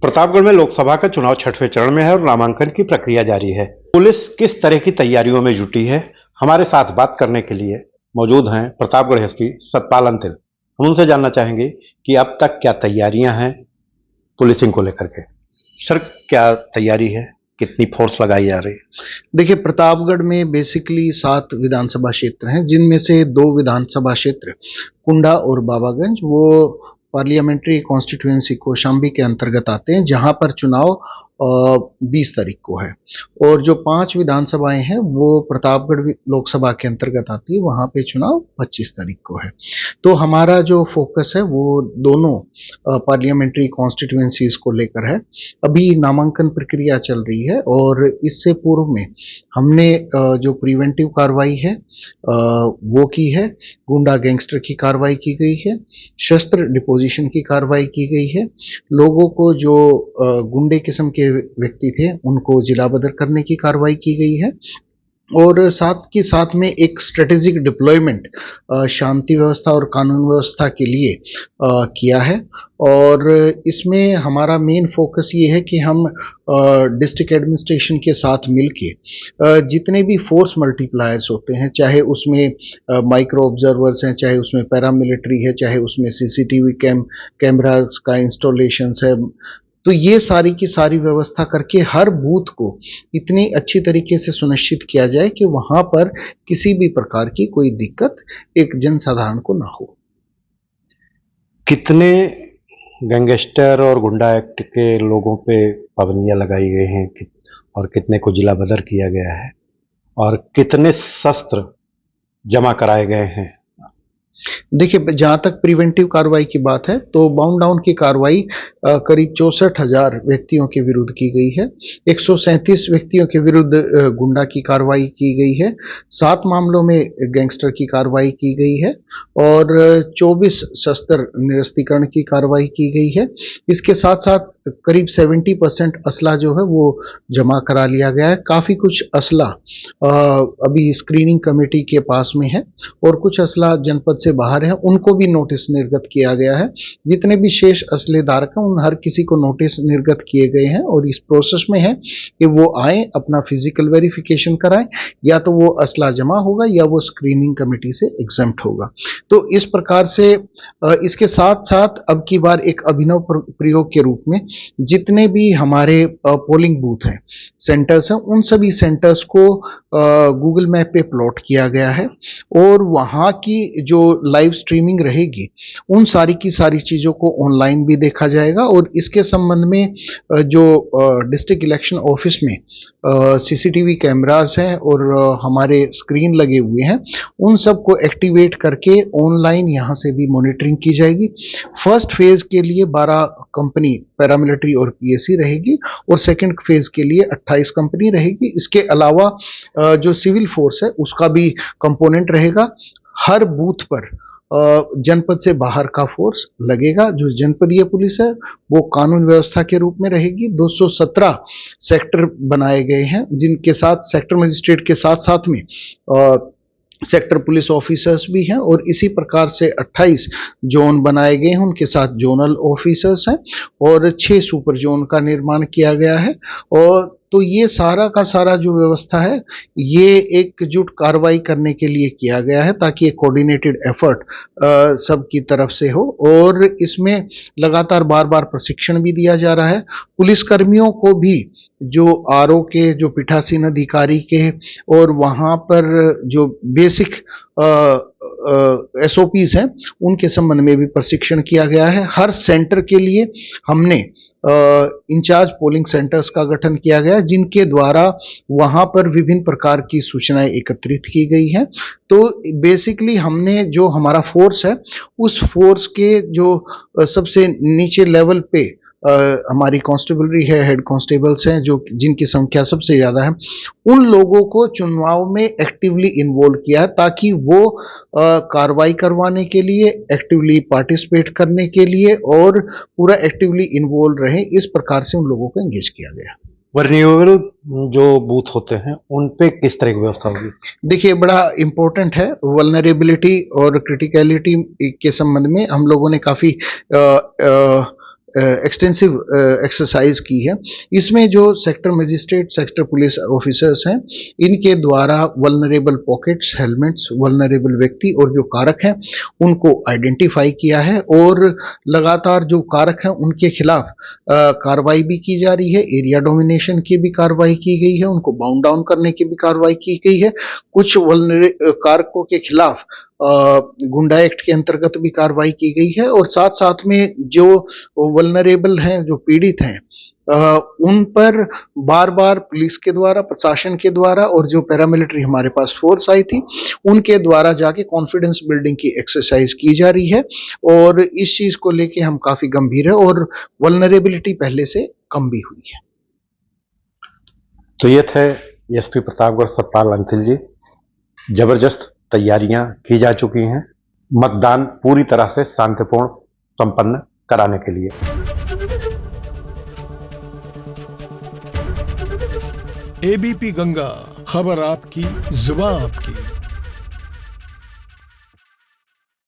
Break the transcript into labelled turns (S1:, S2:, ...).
S1: प्रतापगढ़ में लोकसभा का चुनाव छठवें चरण में है और नामांकन की प्रक्रिया जारी है। पुलिस किस तरह की तैयारियों में जुटी है, हमारे साथ बात करने के लिए मौजूद हैं प्रतापगढ़ एसपी सतपाल अंतिल। हम उनसे जानना चाहेंगे कि अब तक क्या तैयारियां हैं पुलिसिंग को लेकर के। सर, क्या तैयारी है, कितनी फोर्स लगाई जा रही है?
S2: देखिए, प्रतापगढ़ में बेसिकली 7 विधानसभा क्षेत्र हैं, जिनमें से 2 विधानसभा क्षेत्र कुंडा और बाबागंज वो पार्लियामेंट्री कॉन्स्टिट्यूएंसी कौशाम्बी के अंतर्गत आते हैं, जहां पर चुनाव 20 तारीख को है। और जो 5 विधानसभाएं हैं वो प्रतापगढ़ लोकसभा के अंतर्गत आती है, वहां पे चुनाव 25 तारीख को है। तो हमारा जो फोकस है वो दोनों पार्लियामेंट्री कॉन्स्टिट्यूएंसीज को लेकर है। अभी नामांकन प्रक्रिया चल रही है और इससे पूर्व में हमने जो प्रिवेंटिव कार्रवाई है वो की है, गुंडा गैंगस्टर की कार्रवाई की गई है, शस्त्र डिपोजिशन की कार्रवाई की गई है, लोगों को जो गुंडे किस्म के व्यक्ति थे उनको जिला बदर करने की कार्रवाई की गई है और साथ के साथ में एक स्ट्रेटेजिक डिप्लॉयमेंट शांति व्यवस्था और कानून व्यवस्था के लिए किया है। और इसमें हमारा मेन फोकस ये है कि हम डिस्ट्रिक्ट एडमिनिस्ट्रेशन के साथ मिलके जितने भी फोर्स मल्टीप्लायर्स होते हैं, चाहे उसमें माइक्रो ऑब्जर्वर्स हैं, चाहे उसमें पैरामिलिट्री है, चाहे उसमें सीसीटीवी कैमरा का इंस्टॉलेशन है, तो ये सारी की सारी व्यवस्था करके हर बूथ को इतनी अच्छी तरीके से सुनिश्चित किया जाए कि वहां पर किसी भी प्रकार की कोई दिक्कत एक जनसाधारण को ना हो।
S1: कितने गैंगस्टर और गुंडा एक्ट के लोगों पे पाबंदियां लगाई गई हैं और कितने को जिला बदर किया गया है और कितने शस्त्र जमा कराए गए हैं?
S2: देखिए, जहां तक प्रिवेंटिव कार्रवाई की बात है तो बाउंड डाउन की कार्रवाई करीब 64,000 व्यक्तियों के विरुद्ध की गई है। 137 व्यक्तियों के विरुद्ध गुंडा की कार्रवाई की गई है, 7 मामलों में गैंगस्टर की कार्रवाई की गई है और 24 शस्त्र निरस्तीकरण की कार्रवाई की गई है। इसके साथ साथ करीब 70% असला जो है वो जमा करा लिया गया है। काफी कुछ असला अभी स्क्रीनिंग कमेटी के पास में है और कुछ असला जनपद से बाहर है, उनको भी नोटिस निर्गत किया गया है। जितने भी शेष असले धारक हैं उन हर किसी को नोटिस निर्गत किए गए हैं और इस प्रोसेस में है कि वो आए, अपना फिजिकल वेरिफिकेशन कराएं, या तो वो असला जमा होगा या वो स्क्रीनिंग कमेटी से एग्जम्प्ट होगा। तो इस प्रकार से इसके साथ साथ अब की बार एक अभिनव प्रयोग के रूप में जितने भी हमारे पोलिंग बूथ हैं, सेंटर्स हैं, उन सभी सेंटर्स को गूगल मैप पे प्लॉट किया गया है और वहां की जो लाइव स्ट्रीमिंग रहेगी उन सारी की सारी चीजों को ऑनलाइन भी देखा जाएगा और इसके संबंध में जो डिस्ट्रिक्ट इलेक्शन ऑफिस में सीसीटीवी कैमरास हैं और हमारे स्क्रीन लगे हुए हैं, उन सब को एक्टिवेट करके ऑनलाइन यहां से भी मॉनिटरिंग की जाएगी। फर्स्ट फेज के लिए 12 कंपनी पैरामिलिट्री और पीएसी रहेगी और सेकंड फेज के लिए 28 कंपनी रहेगी। इसके अलावा जो सिविल फोर्स है उसका भी कंपोनेंट रहेगा। हर बूथ पर जनपद से बाहर का फोर्स लगेगा। जो जनपदीय पुलिस है वो कानून व्यवस्था के रूप में रहेगी। 217 सेक्टर बनाए गए हैं, जिनके साथ सेक्टर मजिस्ट्रेट के साथ साथ में सेक्टर पुलिस ऑफिसर्स भी हैं और इसी प्रकार से 28 जोन बनाए गए हैं, उनके साथ जोनल ऑफिसर्स हैं और 6 सुपर जोन का निर्माण किया गया है। और तो ये सारा का सारा जो व्यवस्था है ये एकजुट कार्रवाई करने के लिए किया गया है ताकि एक कोऑर्डिनेटेड एफर्ट सबकी तरफ से हो और इसमें लगातार बार बार प्रशिक्षण भी दिया जा रहा है। पुलिस कर्मियों को भी जो आरओ के, जो पीठासीन अधिकारी के और वहां पर जो बेसिक एसओपीज हैं उनके संबंध में भी प्रशिक्षण किया गया है। हर सेंटर के लिए हमने इंचार्ज पोलिंग सेंटर्स का गठन किया गया, जिनके द्वारा वहां पर विभिन्न प्रकार की सूचनाएं एकत्रित की गई हैं। तो बेसिकली हमने जो हमारा फोर्स है उस फोर्स के जो सबसे नीचे लेवल पे हमारी कांस्टेबलरी है, हेड कांस्टेबल्स हैं, जो जिनकी संख्या सबसे ज्यादा है, उन लोगों को चुनाव में एक्टिवली इन्वॉल्व किया है ताकि वो कार्रवाई करवाने के लिए, एक्टिवली पार्टिसिपेट करने के लिए और पूरा एक्टिवली इन्वॉल्व रहे। इस प्रकार से उन लोगों को एंगेज किया गया।
S1: वर्निएबल जो बूथ होते हैं उन पे किस तरह की व्यवस्था होगी?
S2: देखिए, बड़ा इंपॉर्टेंट है। वल्नरेबिलिटी और क्रिटिकलिटी के संबंध में हम लोगों ने काफी एक्सटेंसिव एक्सरसाइज की है। इसमें जो sector magistrate, sector police officers हैं, इनके द्वारा वल्नरेबल पॉकेट्स, हेलमेट्स, वल्नरेबल व्यक्ति और जो कारक हैं उनको आइडेंटिफाई किया है और लगातार जो कारक हैं उनके खिलाफ कार्रवाई भी की जा रही है। एरिया डोमिनेशन की भी कार्रवाई की गई है, उनको बाउंड डाउन करने की भी कार्रवाई की गई है। कुछ कारकों के खिलाफ गुंडा एक्ट के अंतर्गत भी कार्रवाई की गई है और साथ साथ में जो वल्नरेबल हैं, जो पीड़ित हैं, उन पर बार बार पुलिस के द्वारा, प्रशासन के द्वारा और जो पैरामिलिट्री हमारे पास फोर्स आई थी उनके द्वारा जाके कॉन्फिडेंस बिल्डिंग की एक्सरसाइज की जा रही है और इस चीज को लेके हम काफी गंभीर है और वल्नरेबिलिटी पहले से कम भी हुई है।
S1: तो ये थे एसपी प्रतापगढ़ सतपाल अंतिल जी। जबरदस्त तैयारियां की जा चुकी हैं मतदान पूरी तरह से शांतिपूर्ण संपन्न कराने के लिए।
S3: एबीपी गंगा, खबर आपकी, जुबान आपकी।